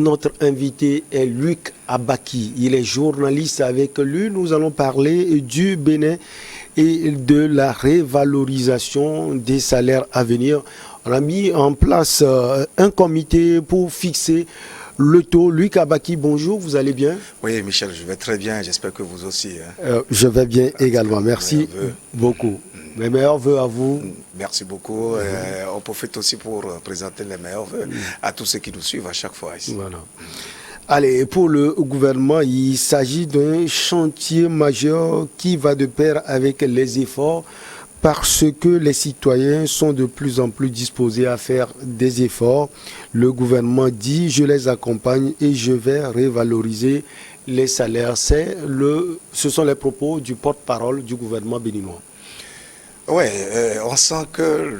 Notre invité est Luc Abaki. Il est journaliste. Avec lui, nous allons parler du Bénin et de la révalorisation des salaires à venir. On a mis en place un comité pour fixer le taux. Luc Abaki, bonjour, vous allez bien? Oui, Michel, je vais très bien. J'espère que vous aussi. Hein. Je vais bien également. Merci beaucoup. Mes meilleurs vœux à vous. Merci beaucoup. On profite aussi pour présenter les meilleurs vœux à tous ceux qui nous suivent à chaque fois ici. Voilà. Allez, pour le gouvernement, il s'agit d'un chantier majeur qui va de pair avec les efforts parce que les citoyens sont de plus en plus disposés à faire des efforts. Le gouvernement dit « je les accompagne et je vais revaloriser les salaires ». Ce sont les propos du porte-parole du gouvernement béninois. Oui, on sent que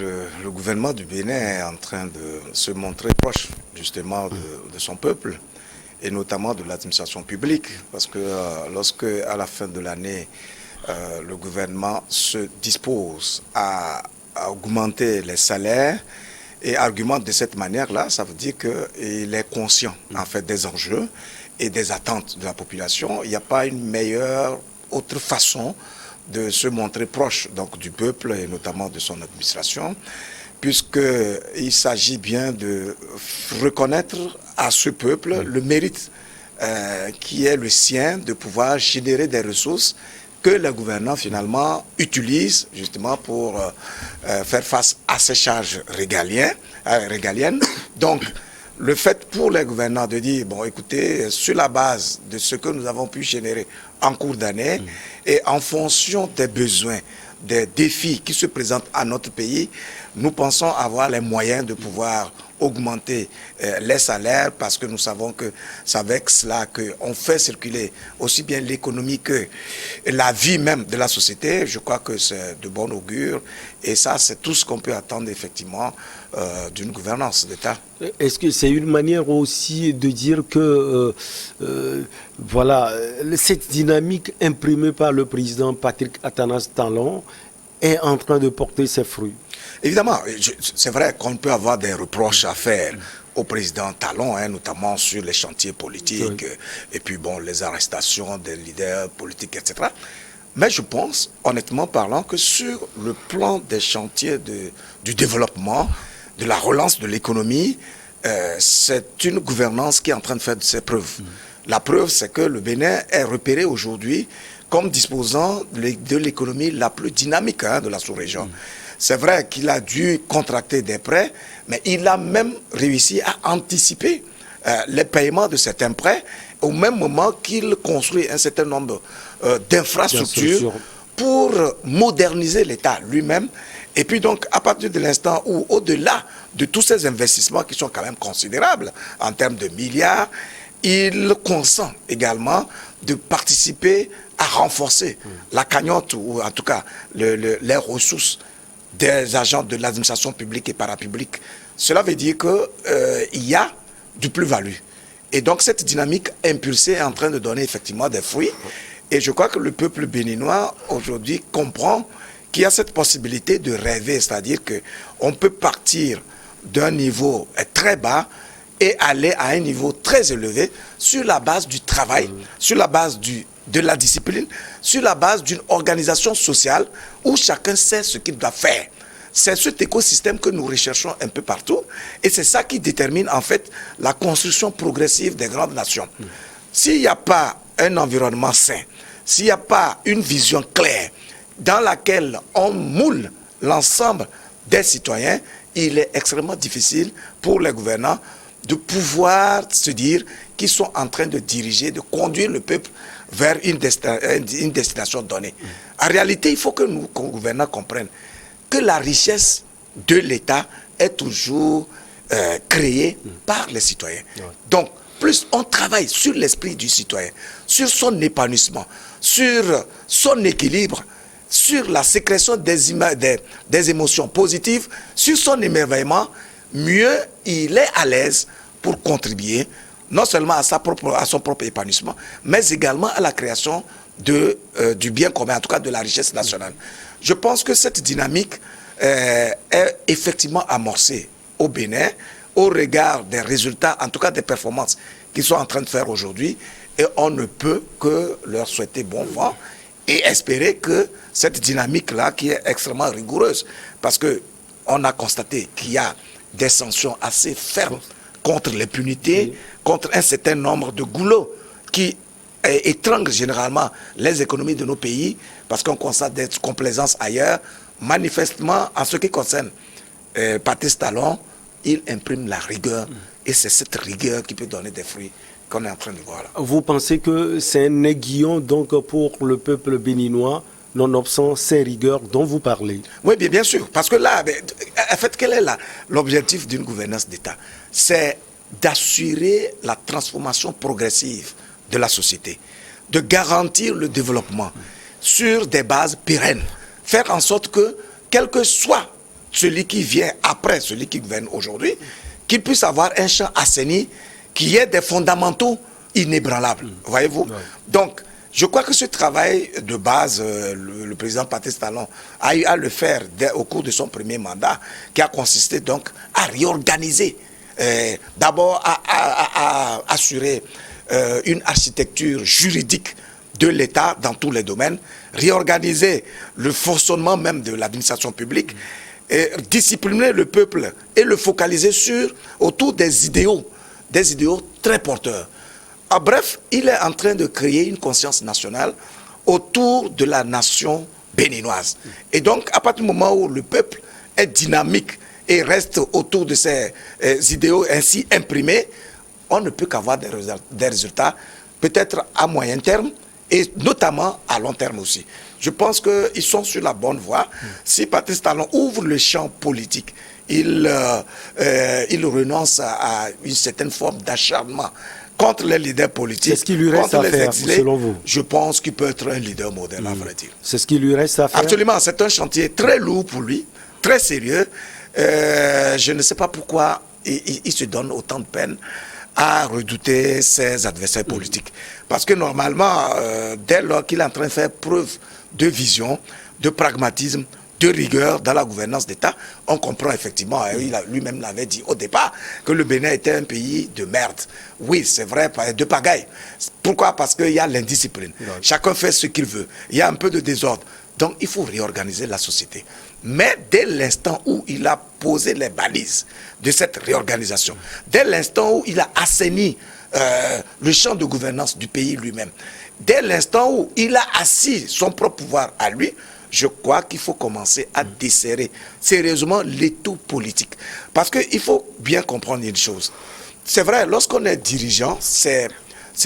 le gouvernement du Bénin est en train de se montrer proche justement de son peuple et notamment de l'administration publique, parce que lorsque à la fin de l'année, le gouvernement se dispose à augmenter les salaires et argumente de cette manière-là, ça veut dire qu'il est conscient en fait des enjeux et des attentes de la population. Il n'y a pas une meilleure autre façon de se montrer proche donc, du peuple et notamment de son administration, puisqu'il s'agit bien de reconnaître à ce peuple le mérite qui est le sien de pouvoir générer des ressources que le gouvernement finalement utilise justement pour faire face à ces charges régaliennes. Donc, le fait pour les gouvernants de dire, bon écoutez, sur la base de ce que nous avons pu générer en cours d'année et en fonction des besoins, des défis qui se présentent à notre pays, nous pensons avoir les moyens de pouvoir augmenter les salaires parce que nous savons que c'est avec cela qu'on fait circuler aussi bien l'économie que la vie même de la société. Je crois que c'est de bon augure et ça c'est tout ce qu'on peut attendre effectivement d'une gouvernance d'État. Est-ce que c'est une manière aussi de dire que voilà, cette dynamique imprimée par le président Patrick Athanas Talon est en train de porter ses fruits? Évidemment, c'est vrai qu'on peut avoir des reproches à faire au président Talon, hein, notamment sur les chantiers politiques, et puis bon, les arrestations des leaders politiques, etc. Mais je pense, honnêtement parlant, que sur le plan des chantiers du développement, de la relance de l'économie, c'est une gouvernance qui est en train de faire ses preuves. La preuve, c'est que le Bénin est repéré aujourd'hui comme disposant de l'économie la plus dynamique de la sous-région. C'est vrai qu'il a dû contracter des prêts, mais il a même réussi à anticiper les paiements de certains prêts au même moment qu'il construit un certain nombre d'infrastructures pour moderniser l'État lui-même. Et puis donc, à partir de l'instant où, au-delà de tous ces investissements qui sont quand même considérables en termes de milliards, il consent également de participer à renforcer la cagnotte, ou en tout cas les ressources des agents de l'administration publique et parapublique. Cela veut dire qu'il y a du plus-value. Et donc cette dynamique impulsée est en train de donner effectivement des fruits. Et je crois que le peuple béninois aujourd'hui comprend qu'il y a cette possibilité de rêver, c'est-à-dire qu'on peut partir d'un niveau très bas et aller à un niveau très élevé sur la base du travail, sur la base de la discipline, sur la base d'une organisation sociale où chacun sait ce qu'il doit faire. C'est cet écosystème que nous recherchons un peu partout et c'est ça qui détermine en fait la construction progressive des grandes nations. S'il n'y a pas un environnement sain, s'il n'y a pas une vision claire dans laquelle on moule l'ensemble des citoyens, il est extrêmement difficile pour les gouvernants de pouvoir se dire qu'ils sont en train de diriger, de conduire le peuple vers une destination donnée. En réalité, il faut que nous, comme gouvernants, comprenions que la richesse de l'État est toujours créée par les citoyens. Donc, plus on travaille sur l'esprit du citoyen, sur son épanouissement, sur son équilibre, sur la sécrétion des émotions positives, sur son émerveillement, mieux il est à l'aise pour contribuer non seulement à son propre épanouissement, mais également à la création du bien commun, en tout cas de la richesse nationale. Je pense que cette dynamique est effectivement amorcée au Bénin, au regard des résultats, en tout cas des performances qu'ils sont en train de faire aujourd'hui, et on ne peut que leur souhaiter bon vent et espérer que cette dynamique-là, qui est extrêmement rigoureuse, parce qu'on a constaté qu'il y a des sanctions assez fermes contre l'impunité, contre un certain nombre de goulots qui étranglent généralement les économies de nos pays, parce qu'on constate des complaisances ailleurs. Manifestement, en ce qui concerne Patrice Talon, il imprime la rigueur, et c'est cette rigueur qui peut donner des fruits qu'on est en train de voir là. Vous pensez que c'est un aiguillon donc pour le peuple béninois, nonobstant ces rigueurs dont vous parlez? Oui, bien sûr, parce que là, en fait, quel est l'objectif d'une gouvernance d'État? C'est d'assurer la transformation progressive de la société, de garantir le développement sur des bases pérennes, faire en sorte que, quel que soit celui qui vient après, celui qui gouverne aujourd'hui, qu'il puisse avoir un champ assaini, qui ait des fondamentaux inébranlables, voyez-vous. Donc, je crois que ce travail de base, le président Patrice Talon a eu à le faire au cours de son premier mandat, qui a consisté donc à réorganiser, d'abord à assurer une architecture juridique de l'État dans tous les domaines, réorganiser le fonctionnement même de l'administration publique, et discipliner le peuple et le focaliser autour des idéaux très porteurs. En bref, il est en train de créer une conscience nationale autour de la nation béninoise. Et donc, à partir du moment où le peuple est dynamique et reste autour de ces idéaux ainsi imprimés, on ne peut qu'avoir des résultats, peut-être à moyen terme, et notamment à long terme aussi. Je pense qu'ils sont sur la bonne voie. Si Patrice Talon ouvre le champ politique, il renonce à une certaine forme d'acharnement contre les leaders politiques, ce qui lui reste à faire, exilés, selon vous? Je pense qu'il peut être un leader modèle, à vrai dire. C'est ce qui lui reste à faire? Absolument, c'est un chantier très lourd pour lui, très sérieux. Je ne sais pas pourquoi il se donne autant de peine à redouter ses adversaires politiques. Parce que normalement, dès lors qu'il est en train de faire preuve de vision, de pragmatisme, de rigueur dans la gouvernance d'État, on comprend effectivement, lui-même l'avait dit au départ, que le Bénin était un pays de merde. Oui, c'est vrai, de pagaille. Pourquoi? Parce qu'il y a l'indiscipline. Chacun fait ce qu'il veut. Il y a un peu de désordre. Donc, il faut réorganiser la société. Mais dès l'instant où il a posé les balises de cette réorganisation, dès l'instant où il a assaini le champ de gouvernance du pays lui-même, dès l'instant où il a assis son propre pouvoir à lui, je crois qu'il faut commencer à desserrer sérieusement l'étau politique. Parce qu'il faut bien comprendre une chose. C'est vrai, lorsqu'on est dirigeant, c'est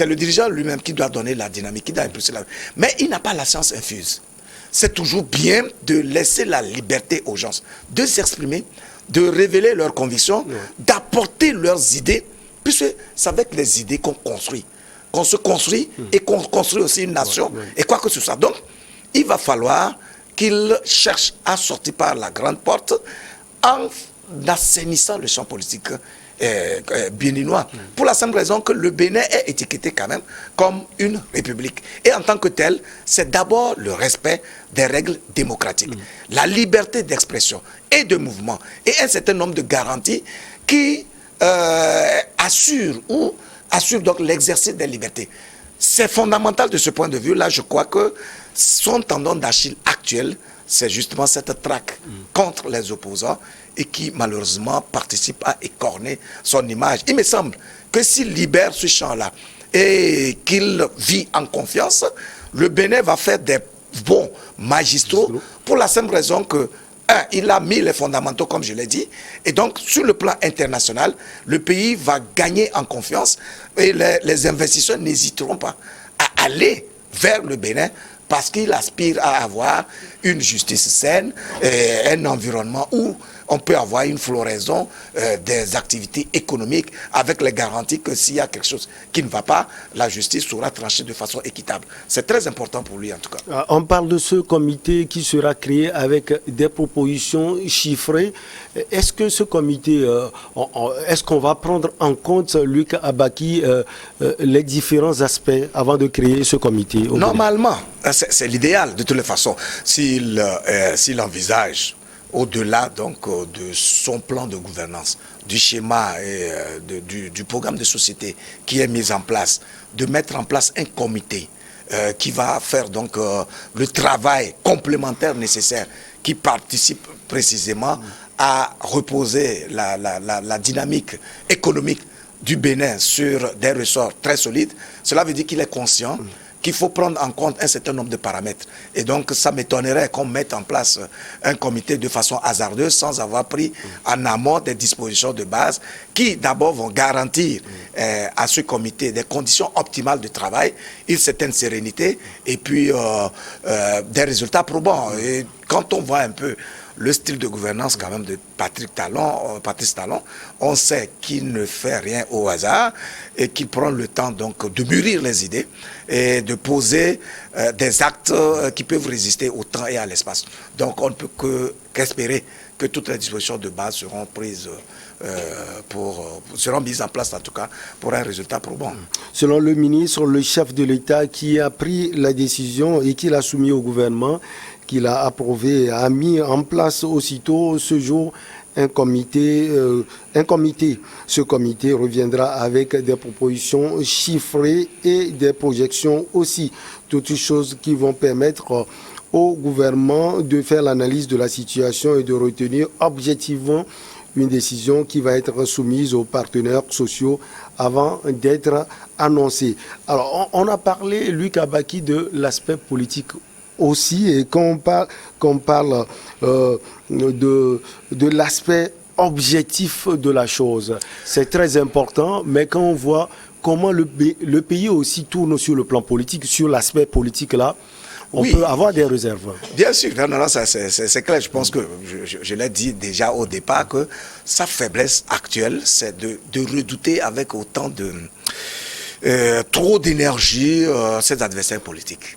le dirigeant lui-même qui doit donner la dynamique, qui doit impulser la... Mais il n'a pas la science infuse. C'est toujours bien de laisser la liberté aux gens de s'exprimer, de révéler leurs convictions, d'apporter leurs idées, puisque c'est avec les idées qu'on se construit et qu'on construit aussi une nation et quoi que ce soit. Donc, il va falloir qu'il cherche à sortir par la grande porte en assainissant le champ politique béninois. Pour la simple raison que le Bénin est étiqueté quand même comme une république. Et en tant que tel, c'est d'abord le respect des règles démocratiques, la liberté d'expression et de mouvement, et un certain nombre de garanties qui assurent donc l'exercice des libertés. C'est fondamental de ce point de vue-là. Je crois que son tendon d'Achille actuel, c'est justement cette traque contre les opposants et qui malheureusement participe à écorner son image. Il me semble que s'il libère ce champ-là et qu'il vit en confiance, le Bénin va faire des bons magistraux pour la simple raison que il a mis les fondamentaux, comme je l'ai dit, et donc sur le plan international, le pays va gagner en confiance et les investisseurs n'hésiteront pas à aller vers le Bénin parce qu'il aspire à avoir une justice saine, un environnement où on peut avoir une floraison des activités économiques avec les garanties que s'il y a quelque chose qui ne va pas, la justice saura trancher de façon équitable. C'est très important pour lui en tout cas. On parle de ce comité qui sera créé avec des propositions chiffrées. Est-ce que ce comité, est-ce qu'on va prendre en compte, Luc Abaki, les différents aspects avant de créer ce comité? Normalement, c'est l'idéal de toutes les façons. S'il envisage au-delà donc de son plan de gouvernance, du schéma et du programme de société qui est mis en place, de mettre en place un comité qui va faire donc le travail complémentaire nécessaire qui participe précisément à reposer la dynamique économique du Bénin sur des ressorts très solides. Cela veut dire qu'il est conscient qu'il faut prendre en compte un certain nombre de paramètres. Et donc, ça m'étonnerait qu'on mette en place un comité de façon hasardeuse sans avoir pris en amont des dispositions de base qui, d'abord, vont garantir à ce comité des conditions optimales de travail, une certaine sérénité et puis des résultats probants. Et quand on voit un peu le style de gouvernance quand même de Patrice Talon, on sait qu'il ne fait rien au hasard et qu'il prend le temps donc de mûrir les idées et de poser des actes qui peuvent résister au temps et à l'espace. Donc on ne peut qu'espérer que toutes les dispositions de base seront prises seront mises en place en tout cas pour un résultat probant. Selon le ministre, le chef de l'État qui a pris la décision et qui l'a soumis au gouvernement, qu'il a approuvé, a mis en place aussitôt ce jour un comité. Ce comité reviendra avec des propositions chiffrées et des projections aussi. Toutes choses qui vont permettre au gouvernement de faire l'analyse de la situation et de retenir objectivement une décision qui va être soumise aux partenaires sociaux avant d'être annoncée. Alors, on a parlé, Luc Abaki, de l'aspect politique aussi, et quand on parle de l'aspect objectif de la chose, c'est très important, mais quand on voit comment le pays aussi tourne sur le plan politique, sur l'aspect politique là, on peut avoir des réserves. Bien sûr, non, ça c'est clair. Je pense que je l'ai dit déjà au départ que sa faiblesse actuelle, c'est de redouter avec autant de trop d'énergie ses adversaires politiques.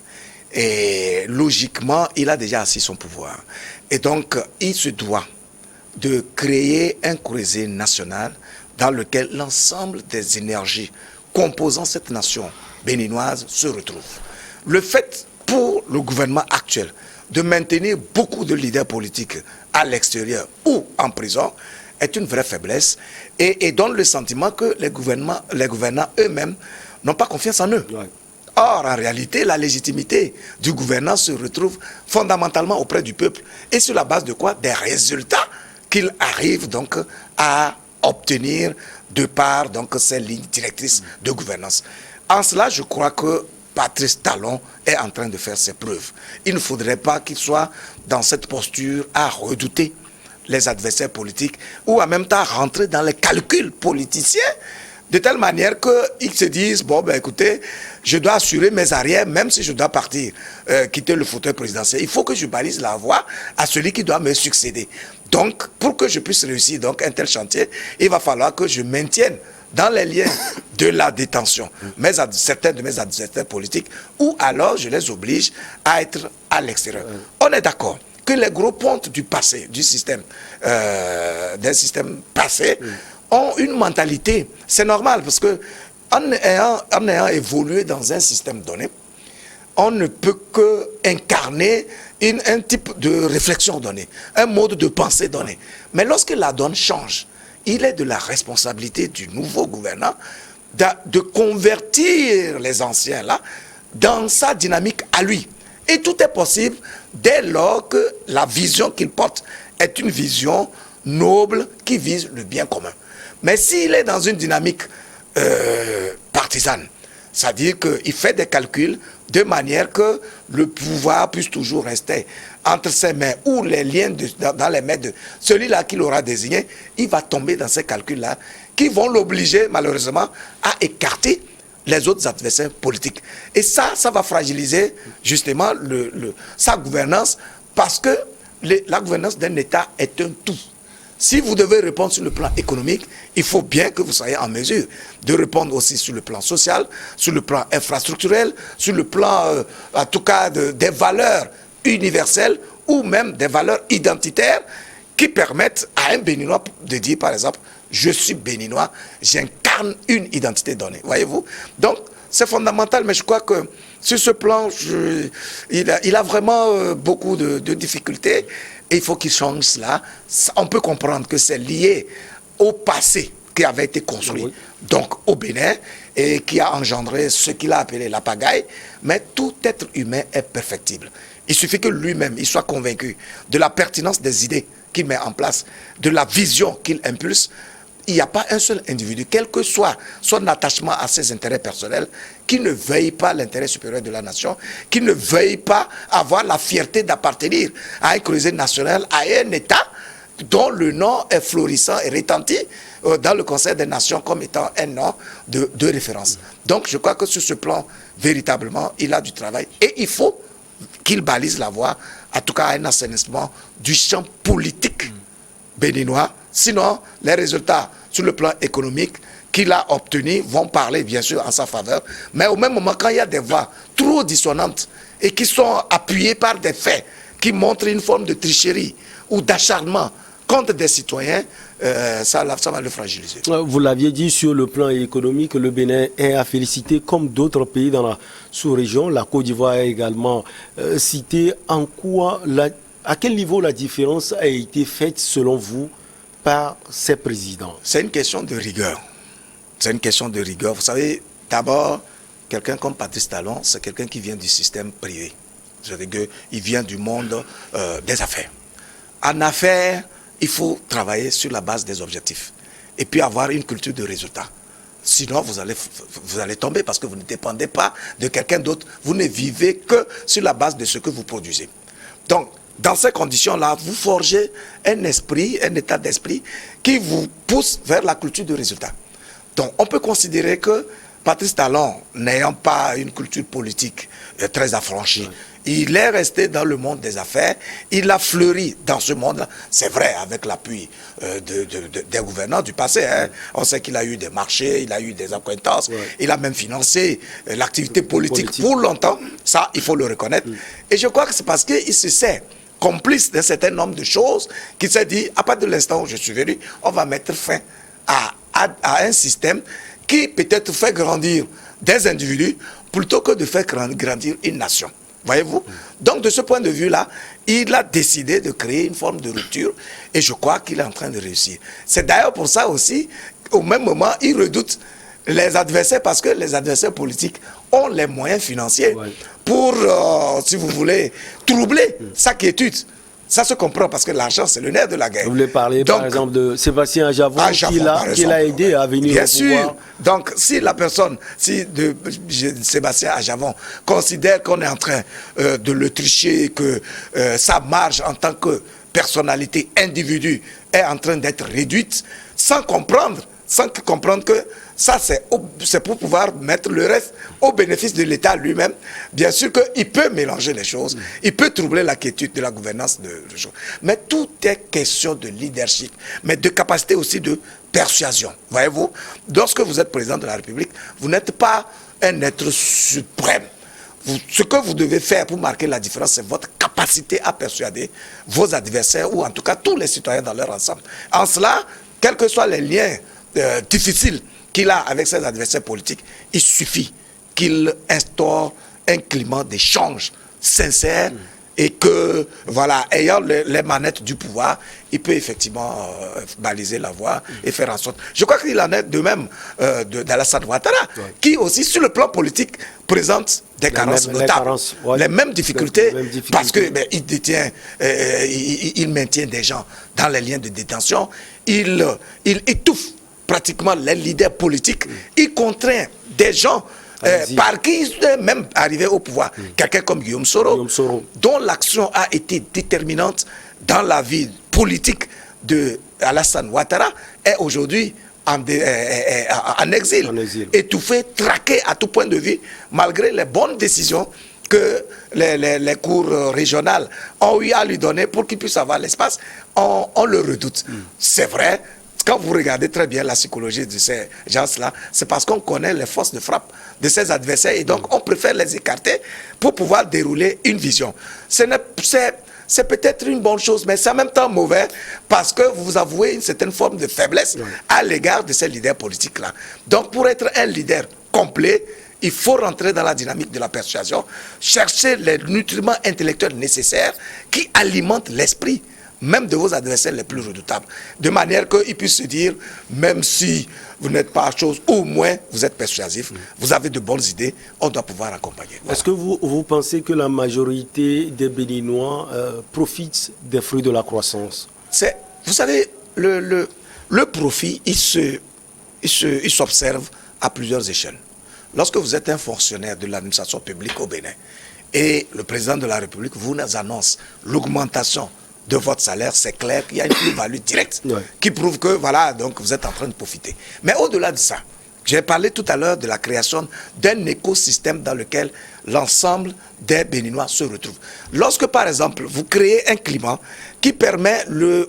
Et logiquement, il a déjà assis son pouvoir. Et donc, il se doit de créer un creuset national dans lequel l'ensemble des énergies composant cette nation béninoise se retrouvent. Le fait pour le gouvernement actuel de maintenir beaucoup de leaders politiques à l'extérieur ou en prison est une vraie faiblesse et donne le sentiment que les gouvernants eux-mêmes n'ont pas confiance en eux. Ouais. Or, en réalité, la légitimité du gouvernant se retrouve fondamentalement auprès du peuple. Et sur la base de quoi? Des résultats qu'il arrive donc à obtenir de par donc ces lignes directrices de gouvernance. En cela, je crois que Patrice Talon est en train de faire ses preuves. Il ne faudrait pas qu'il soit dans cette posture à redouter les adversaires politiques ou en même temps rentrer dans les calculs politiciens de telle manière qu'ils se disent, bon, ben écoutez, je dois assurer mes arrières, même si je dois partir, quitter le fauteuil présidentiel. Il faut que je balise la voie à celui qui doit me succéder. Donc, pour que je puisse réussir donc, un tel chantier, il va falloir que je maintienne dans les liens de la détention certains de mes adversaires politiques, ou alors je les oblige à être à l'extérieur. On est d'accord que les gros pontes du passé, du système, d'un système passé, ont une mentalité. C'est normal parce que en ayant évolué dans un système donné, on ne peut que incarner un type de réflexion donné, un mode de pensée donné. Mais lorsque la donne change, il est de la responsabilité du nouveau gouvernant de convertir les anciens là dans sa dynamique à lui. Et tout est possible dès lors que la vision qu'il porte est une vision noble qui vise le bien commun. Mais s'il est dans une dynamique partisane, c'est-à-dire qu'il fait des calculs de manière que le pouvoir puisse toujours rester entre ses mains ou les liens dans les mains de celui-là qu'il aura désigné, il va tomber dans ces calculs-là qui vont l'obliger malheureusement à écarter les autres adversaires politiques. Et ça va fragiliser justement sa gouvernance parce que la gouvernance d'un État est un tout. Si vous devez répondre sur le plan économique, il faut bien que vous soyez en mesure de répondre aussi sur le plan social, sur le plan infrastructurel, sur le plan, en tout cas, des valeurs universelles ou même des valeurs identitaires qui permettent à un Béninois de dire, par exemple, je suis Béninois, j'incarne une identité donnée. Voyez-vous? Donc, c'est fondamental, mais je crois que sur ce plan, il a vraiment beaucoup de difficultés. Et il faut qu'il change cela. On peut comprendre que c'est lié au passé qui avait été construit, oui, donc au Bénin, et qui a engendré ce qu'il a appelé la pagaille. Mais tout être humain est perfectible. Il suffit que lui-même, il soit convaincu de la pertinence des idées qu'il met en place, de la vision qu'il impulse. Il n'y a pas un seul individu, quel que soit son attachement à ses intérêts personnels, qui ne veuille pas l'intérêt supérieur de la nation, qui ne veuille pas avoir la fierté d'appartenir à un creuset national, à un État dont le nom est florissant et retentit dans le Conseil des Nations comme étant un nom de référence. Donc je crois que sur ce plan, véritablement, il a du travail. Et il faut qu'il balise la voie, en tout cas à un assainissement du champ politique béninois. Sinon, les résultats sur le plan économique qu'il a obtenus vont parler bien sûr en sa faveur. Mais au même moment, quand il y a des voix trop dissonantes et qui sont appuyées par des faits qui montrent une forme de tricherie ou d'acharnement contre des citoyens, ça va le fragiliser. Vous l'aviez dit, sur le plan économique, le Bénin est à féliciter comme d'autres pays dans la sous-région. La Côte d'Ivoire est également citée. En quoi, à quel niveau la différence a été faite selon vous par ces présidents? C'est une question de rigueur. C'est une question de rigueur. Vous savez, d'abord, quelqu'un comme Patrice Talon, c'est quelqu'un qui vient du système privé. C'est-à-dire qu'il vient du monde des affaires. En affaires, il faut travailler sur la base des objectifs et puis avoir une culture de résultat. Sinon, vous allez tomber parce que vous ne dépendez pas de quelqu'un d'autre. Vous ne vivez que sur la base de ce que vous produisez. Donc, dans ces conditions-là, vous forgez un esprit, un état d'esprit qui vous pousse vers la culture de résultat. Donc, on peut considérer que Patrice Talon, n'ayant pas une culture politique très affranchie, il est resté dans le monde des affaires, il a fleuri dans ce monde-là. C'est vrai, avec l'appui des gouvernants du passé. Hein. On sait qu'il a eu des marchés, il a eu des acquaintances, il a même financé l'activité politique pour longtemps. Ça, il faut le reconnaître. Et je crois que c'est parce qu'il se sait complice d'un certain nombre de choses qu'il s'est dit, à partir de l'instant où je suis venu, on va mettre fin à un système qui peut-être fait grandir des individus plutôt que de faire grandir une nation. Voyez-vous? Donc, de ce point de vue-là, il a décidé de créer une forme de rupture et je crois qu'il est en train de réussir. C'est d'ailleurs pour ça aussi, au même moment, il redoute les adversaires parce que les adversaires politiques ont les moyens financiers pour, si vous voulez, troubler sa quiétude. Ça se comprend parce que l'argent, c'est le nerf de la guerre. Vous voulez parler, par exemple, de Sébastien Ajavon qui l'a aidé à venir bien au sûr. pouvoir. Donc, si la personne, Sébastien Ajavon considère qu'on est en train de le tricher, que sa marge en tant que personnalité, individu, est en train d'être réduite, sans comprendre que ça, c'est pour pouvoir mettre le reste au bénéfice de l'État lui-même. Bien sûr qu'il peut mélanger les choses, il peut troubler la quiétude de la gouvernance de choses. Mais tout est question de leadership, mais de capacité aussi de persuasion. Voyez-vous, lorsque vous êtes président de la République, vous n'êtes pas un être suprême. Ce que vous devez faire pour marquer la différence, c'est votre capacité à persuader vos adversaires, ou en tout cas tous les citoyens dans leur ensemble. En cela, quels que soient les liens difficiles qu'il a avec ses adversaires politiques, il suffit qu'il instaure un climat d'échange sincère et que, voilà, ayant les manettes du pouvoir, il peut effectivement baliser la voie et faire en sorte. Je crois qu'il en est de même d'Alassane Ouattara, qui aussi, sur le plan politique, présente des carences notables, les mêmes difficultés, parce que il détient, il maintient des gens dans les liens de détention, il étouffe pratiquement les leaders politiques, il contraint des gens par qui il est même arrivé au pouvoir. Quelqu'un comme Guillaume Soro, dont l'action a été déterminante dans la vie politique de Alassane Ouattara, est aujourd'hui en exil, étouffé, traqué à tout point de vue, malgré les bonnes décisions que les cours régionales ont eu à lui donner pour qu'il puisse avoir l'espace. On le redoute. C'est vrai. Quand vous regardez très bien la psychologie de ces gens-là, c'est parce qu'on connaît les forces de frappe de ses adversaires et donc on préfère les écarter pour pouvoir dérouler une vision. C'est peut-être une bonne chose, mais c'est en même temps mauvais parce que vous avouez une certaine forme de faiblesse à l'égard de ces leaders politiques-là. Donc pour être un leader complet, il faut rentrer dans la dynamique de la persuasion, chercher les nutriments intellectuels nécessaires qui alimentent l'esprit même de vos adversaires les plus redoutables. De manière qu'ils puissent se dire, même si vous n'êtes pas à chose, au moins vous êtes persuasif, vous avez de bonnes idées, on doit pouvoir accompagner. Voilà. Est-ce que vous pensez que la majorité des Béninois profitent des fruits de la croissance? Vous savez, le profit, il s'observe à plusieurs échelles. Lorsque vous êtes un fonctionnaire de l'administration publique au Bénin et le président de la République vous annonce l'augmentation de votre salaire, c'est clair qu'il y a une plus-value directe qui prouve que voilà, donc vous êtes en train de profiter. Mais au-delà de ça, j'ai parlé tout à l'heure de la création d'un écosystème dans lequel l'ensemble des Béninois se retrouvent. Lorsque, par exemple, vous créez un climat qui permet le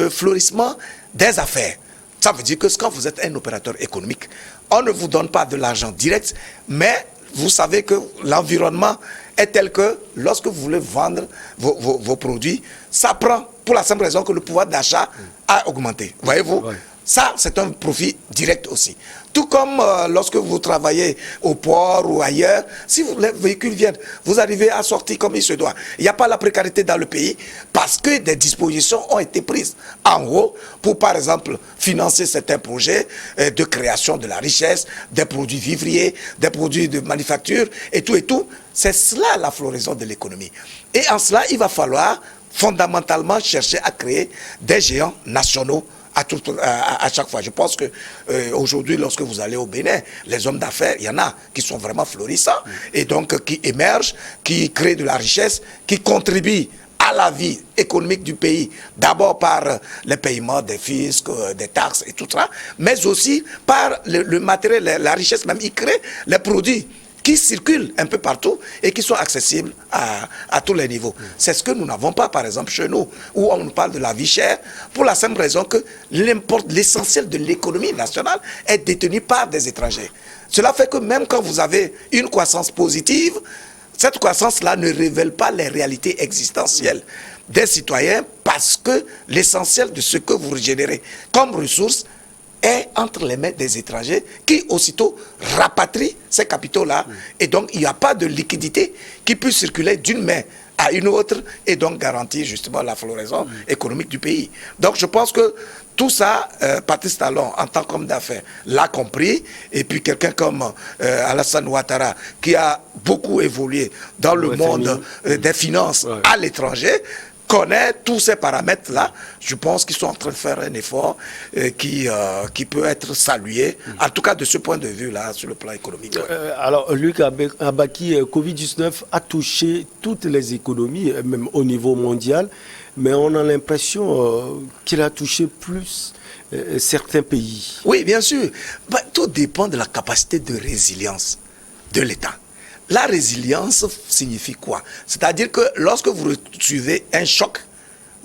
fleurissement des affaires, ça veut dire que quand vous êtes un opérateur économique, on ne vous donne pas de l'argent direct, mais vous savez que l'environnement est tel que lorsque vous voulez vendre vos produits, ça prend pour la simple raison que le pouvoir d'achat a augmenté. Voyez-vous ? Ça, c'est un profit direct aussi. Tout comme lorsque vous travaillez au port ou ailleurs, si les véhicules viennent, vous arrivez à sortir comme il se doit. Il n'y a pas la précarité dans le pays parce que des dispositions ont été prises en haut pour, par exemple, financer certains projets de création de la richesse, des produits vivriers, des produits de manufacture et tout et tout. C'est cela la floraison de l'économie. Et en cela, il va falloir fondamentalement chercher à créer des géants nationaux à chaque fois. Je pense que aujourd'hui, lorsque vous allez au Bénin, les hommes d'affaires, il y en a qui sont vraiment florissants et donc qui émergent, qui créent de la richesse, qui contribuent à la vie économique du pays, d'abord par le paiement des fiscs, des taxes et tout ça, mais aussi par le matériel, la richesse même. Ils créent les produits qui circulent un peu partout et qui sont accessibles à tous les niveaux. C'est ce que nous n'avons pas, par exemple, chez nous, où on nous parle de la vie chère, pour la simple raison que l'essentiel de l'économie nationale est détenu par des étrangers. Cela fait que même quand vous avez une croissance positive, cette croissance-là ne révèle pas les réalités existentielles des citoyens parce que l'essentiel de ce que vous générez comme ressources est entre les mains des étrangers qui aussitôt rapatrient ces capitaux-là. Et donc, il n'y a pas de liquidité qui peut circuler d'une main à une autre et donc garantir justement la floraison économique du pays. Donc, je pense que tout ça, Patrice Talon, en tant qu'homme d'affaires, l'a compris. Et puis, quelqu'un comme Alassane Ouattara, qui a beaucoup évolué dans le monde des finances à l'étranger, connaît tous ces paramètres-là. Je pense qu'ils sont en train de faire un effort qui peut être salué, en tout cas de ce point de vue-là, sur le plan économique. Alors, Luc Abaki, Covid-19 a touché toutes les économies, même au niveau mondial, mais on a l'impression qu'il a touché plus certains pays. Oui, bien sûr. Tout dépend de la capacité de résilience de l'État. La résilience signifie quoi? C'est-à-dire que lorsque vous recevez un choc,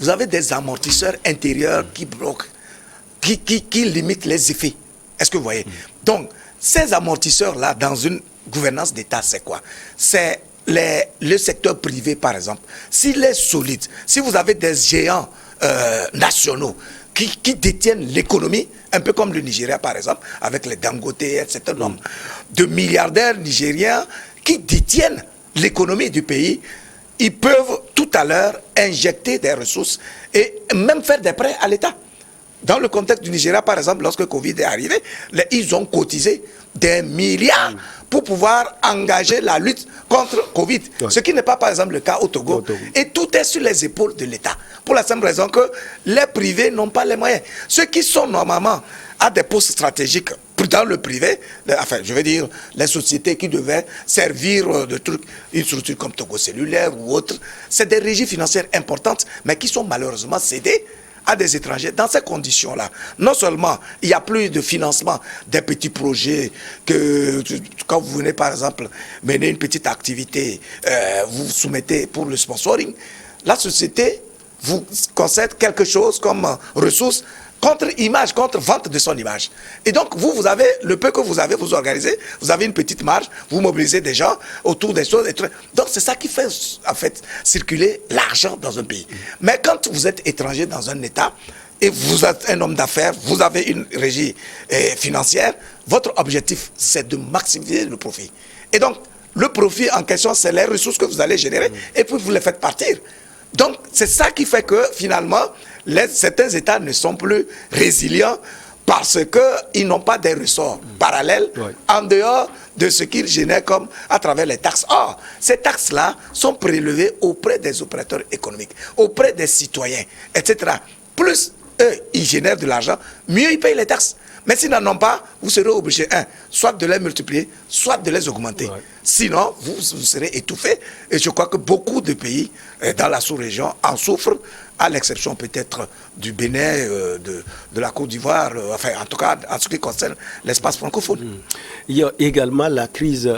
vous avez des amortisseurs intérieurs qui bloquent, qui limitent les effets. Est-ce que vous voyez? Donc, ces amortisseurs-là, dans une gouvernance d'État, c'est quoi? C'est le secteur privé, par exemple. S'il est solide, si vous avez des géants nationaux qui détiennent l'économie, un peu comme le Nigeria, par exemple, avec les Dangote, et un certain nombre de milliardaires nigériens qui détiennent l'économie du pays, ils peuvent tout à l'heure injecter des ressources et même faire des prêts à l'État. Dans le contexte du Nigeria, par exemple, lorsque Covid est arrivé, ils ont cotisé des milliards pour pouvoir engager la lutte contre Covid. Ce qui n'est pas, par exemple, le cas au Togo. Et tout est sur les épaules de l'État. Pour la simple raison que les privés n'ont pas les moyens. Ceux qui sont normalement à des postes stratégiques dans le privé, enfin, je veux dire, les sociétés qui devaient servir de trucs, une structure comme Togo Cellulaire ou autre, c'est des régies financières importantes, mais qui sont malheureusement cédées à des étrangers. Dans ces conditions-là, non seulement il n'y a plus de financement des petits projets, que quand vous venez par exemple mener une petite activité, vous soumettez pour le sponsoring, la société vous concède quelque chose comme ressource contre image, contre vente de son image. Et donc, vous avez, le peu que vous avez, vous organisez, vous avez une petite marge, vous mobilisez des gens autour des choses. Donc, c'est ça qui fait, en fait, circuler l'argent dans un pays. Mais quand vous êtes étranger dans un État, et vous êtes un homme d'affaires, vous avez une régie financière, votre objectif, c'est de maximiser le profit. Et donc, le profit en question, c'est les ressources que vous allez générer, et puis vous les faites partir. Donc, c'est ça qui fait que, finalement, certains États ne sont plus résilients parce qu'ils n'ont pas des ressorts parallèles en dehors de ce qu'ils génèrent comme à travers les taxes. Or, ces taxes-là sont prélevées auprès des opérateurs économiques, auprès des citoyens, etc. Plus eux, ils génèrent de l'argent, mieux ils payent les taxes. Mais s'ils n'en ont pas, vous serez obligé, soit de les multiplier, soit de les augmenter. Sinon, vous serez étouffé. Et je crois que beaucoup de pays dans la sous-région en souffrent, à l'exception peut-être du Bénin, de la Côte d'Ivoire, enfin en tout cas en ce qui concerne l'espace francophone. Il y a également la crise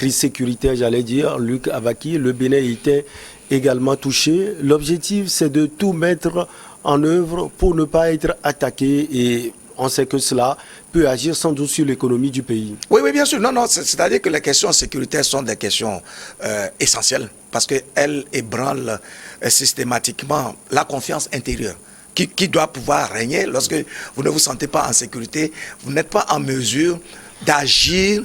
sécuritaire, j'allais dire, Luc Avaki. Le Bénin était également touché. L'objectif, c'est de tout mettre en œuvre pour ne pas être attaqué, et on sait que cela peut agir sans doute sur l'économie du pays. Oui, bien sûr. Non, c'est-à-dire que les questions sécuritaires sont des questions essentielles parce qu'elles ébranlent systématiquement la confiance intérieure qui doit pouvoir régner. Lorsque vous ne vous sentez pas en sécurité, vous n'êtes pas en mesure d'agir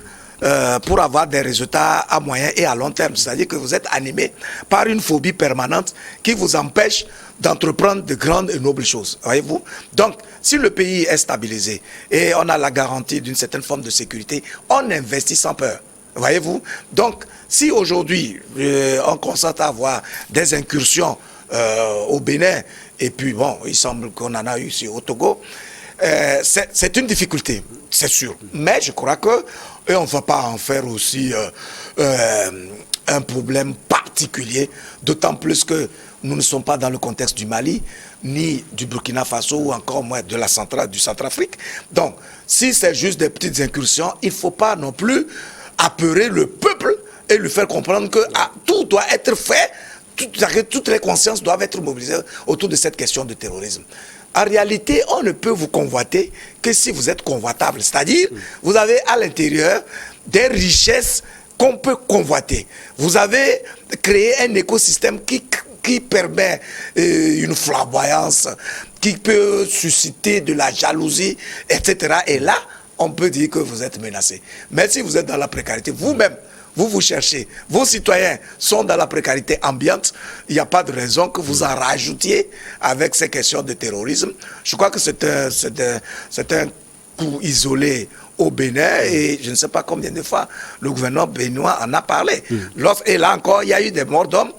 pour avoir des résultats à moyen et à long terme. C'est-à-dire que vous êtes animé par une phobie permanente qui vous empêche d'entreprendre de grandes et nobles choses. Voyez-vous? Donc, si le pays est stabilisé et on a la garantie d'une certaine forme de sécurité, on investit sans peur. Voyez-vous? Donc, si aujourd'hui, on constate à avoir des incursions au Bénin, et puis bon, il semble qu'on en a eu ici au Togo, c'est une difficulté, c'est sûr. Mais je crois que on ne va pas en faire aussi un problème particulier, d'autant plus que nous ne sommes pas dans le contexte du Mali, ni du Burkina Faso, ou encore moins de du Centrafrique. Donc, si c'est juste des petites incursions, il ne faut pas non plus apeurer le peuple et lui faire comprendre que tout doit être fait, toutes les consciences doivent être mobilisées autour de cette question de terrorisme. En réalité, on ne peut vous convoiter que si vous êtes convoitable. C'est-à-dire, vous avez à l'intérieur des richesses qu'on peut convoiter. Vous avez créé un écosystème qui permet une flamboyance, qui peut susciter de la jalousie, etc. Et là, on peut dire que vous êtes menacé. Mais si vous êtes dans la précarité, vous-même, vous cherchez, vos citoyens sont dans la précarité ambiante, il n'y a pas de raison que vous en rajoutiez avec ces questions de terrorisme. Je crois que c'est un coup isolé au Bénin, et je ne sais pas combien de fois le gouvernement béninois en a parlé. Et là encore, il y a eu des morts d'hommes.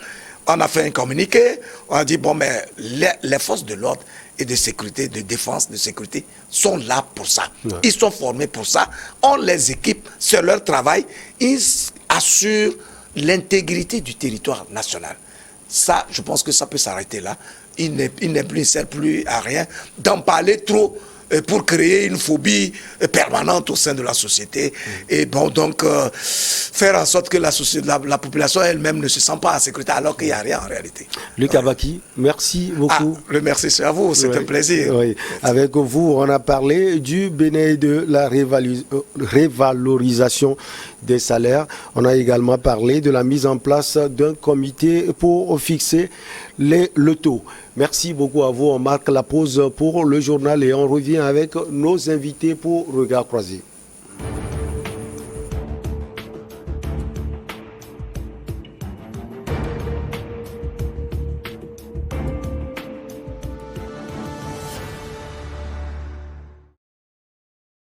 On a fait un communiqué, on a dit, bon, mais les forces de l'ordre et de sécurité, de défense, de sécurité, sont là pour ça. Ils sont formés pour ça. On les équipe, c'est leur travail. Ils assurent l'intégrité du territoire national. Ça, je pense que ça peut s'arrêter là. Il ne sert plus à rien d'en parler trop pour créer une phobie permanente au sein de la société. Et bon, donc, faire en sorte que la population elle-même ne se sent pas en sécurité, alors qu'il n'y a rien en réalité. Luc Avaki, merci beaucoup. Le merci, c'est à vous, c'est un plaisir. Oui. Avec vous, on a parlé du Bénin et de la révalorisation des salaires. On a également parlé de la mise en place d'un comité pour fixer le taux. Merci beaucoup à vous. On marque la pause pour le journal et on revient avec nos invités pour Regard Croisé.